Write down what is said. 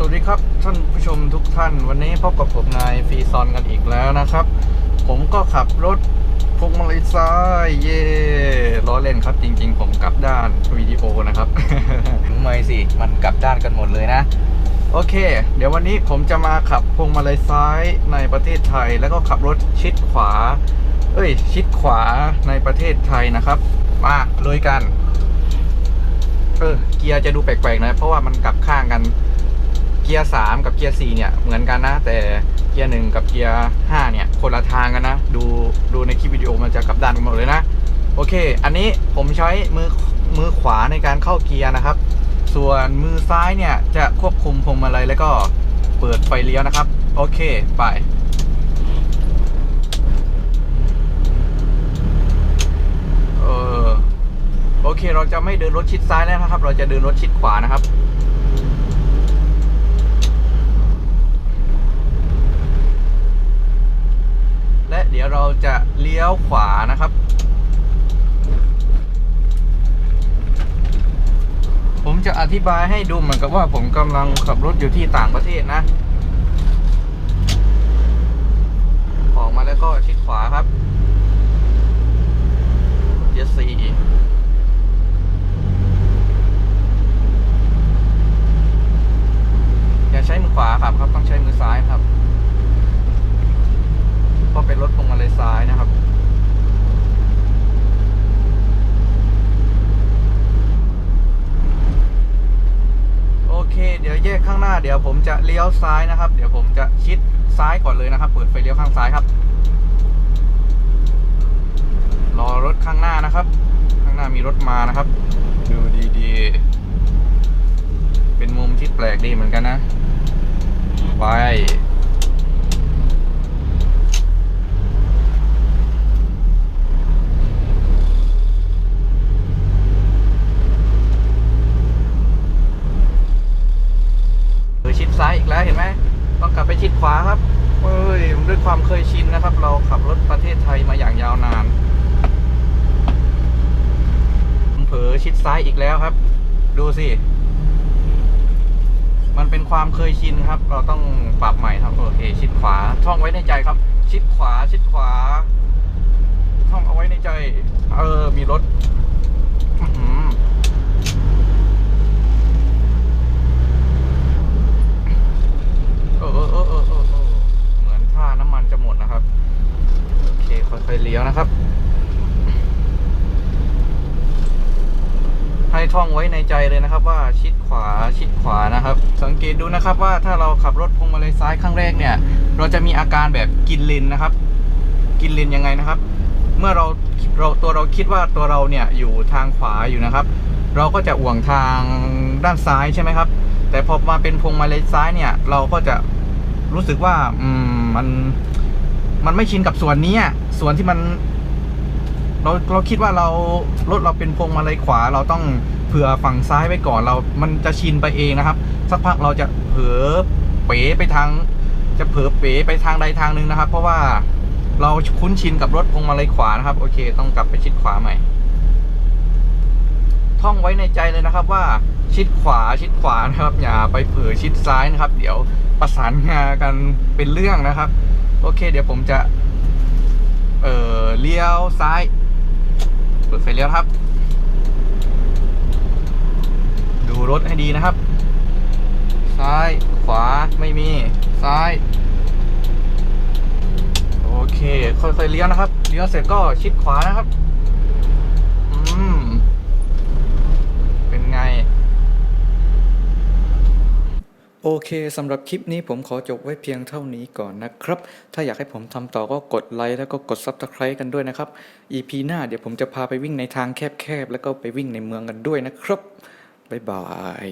สวัสดีครับท่านผู้ชมทุกท่านวันนี้พบกับผมนายฟรีซอนกันอีกแล้วนะครับผมก็ขับรถพวงมาลัยซ้ายเย่ล้อเล่นครับจริงๆผมกลับด้านวิดีโอนะครับ ไม่สิมันกลับด้านกันหมดเลยนะโอเคเดี๋ยววันนี้ผมจะมาขับพวงมาลัยซ้ายในประเทศไทยแล้วก็ขับรถชิดขวาชิดขวาในประเทศไทยนะครับมาลุยกันเกียร์จะดูแปลกๆนะเพราะว่ามันกลับข้างกันเกียร์3กับเกียร์4เนี่ยเหมือนกันนะแต่เกียร์1กับเกียร์5เนี่ยคนละทางกันนะดูในคลิปวิดีโอมันจะกลับด้านกันหมดเลยนะโอเคอันนี้ผมใช้มือขวาในการเข้าเกียร์นะครับส่วนมือซ้ายเนี่ยจะควบคุมพวงมาลัยแล้วก็เปิดไฟเลี้ยวนะครับโอเคไปโอเคเราจะไม่เดินรถชิดซ้ายแล้วนะครับเราจะเดินรถชิดขวานะครับและเดี๋ยวเราจะเลี้ยวขวานะครับผมจะอธิบายให้ดูเหมือนกับว่าผมกำลังขับรถอยู่ที่ต่างประเทศนะออกมาแล้วก็ชิดขวาครับเกียร์4อย่าใช้มือขวาครับต้องใช้มือซ้ายครับเพราะเป็นรถพวงมาลัยซ้ายนะครับโอเคเดี๋ยวแยกข้างหน้าเดี๋ยวผมจะเลี้ยวซ้ายนะครับเดี๋ยวผมจะชิดซ้ายก่อนเลยนะครับเปิดไฟเลี้ยวข้างซ้ายครับรอรถข้างหน้านะครับข้างหน้ามีรถมานะครับดูดีๆเป็นมุมที่แปลกดีเหมือนกันนะไปชิดซ้ายอีกแล้วเห็นไหมต้องกลับไปชิดขวาครับด้วยความเคยชินนะครับเราขับรถประเทศไทยมาอย่างยาวนานเผลอชิดซ้ายอีกแล้วครับดูสิมันเป็นความเคยชินครับเราต้องปรับใหม่ครับโอเคชิดขวาท่องไว้ในใจครับชิดขวาท่องเอาไว้ในใจมีรถเหมือนท่าน้ำมันจะหมดนะครับโอเคค่อยๆเลี้ยวนะครับให้ท่องไว้ในใจเลยนะครับว่าชิดขวานะครับสังเกตดูนะครับว่าถ้าเราขับรถพวงมาลัยซ้ายครั้งแรกเนี่ยเราจะมีอาการแบบกินเลนนะครับกินเลนยังไงนะครับเมื่อเราคิดว่าตัวเราเนี่ยอยู่ทางขวาอยู่นะครับเราก็จะอ่วงทางด้านซ้ายใช่ไหมครับแต่พอมาเป็นพวงมาลัยซ้ายเนี่ยเราก็จะรู้สึกว่ามันไม่ชินกับส่วนนี้ส่วนที่เราคิดว่ารถเราเป็นพวงมาลัยขวาเราต้องเผื่อฝั่งซ้ายไว้ก่อนมันจะชินไปเองนะครับสักพักเราจะเผลอเป๋ไปทางใดทางหนึ่งนะครับเพราะว่าเราคุ้นชินกับรถพวงมาลัยขวานะครับโอเคต้องกลับไปชิดขวาใหม่ท่องไว้ในใจเลยนะครับว่าชิดขวานะครับอย่าไปเผลอชิดซ้ายนะครับเดี๋ยวประสานงานกันเป็นเรื่องนะครับโอเคเดี๋ยวผมจะเลี้ยวซ้ายเปิดไฟเลี้ยวครับดูรถให้ดีนะครับซ้ายขวาไม่มีซ้ายโอเคค่อยๆเลี้ยวนะครับเลี้ยวเสร็จก็ชิดขวานะครับเป็นไงโอเคสำหรับคลิปนี้ผมขอจบไว้เพียงเท่านี้ก่อนนะครับถ้าอยากให้ผมทำต่อก็กดไลค์แล้วก็กด Subscribe กันด้วยนะครับ EP หน้าเดี๋ยวผมจะพาไปวิ่งในทางแคบๆแล้วก็ไปวิ่งในเมืองกันด้วยนะครับบ๊ายบาย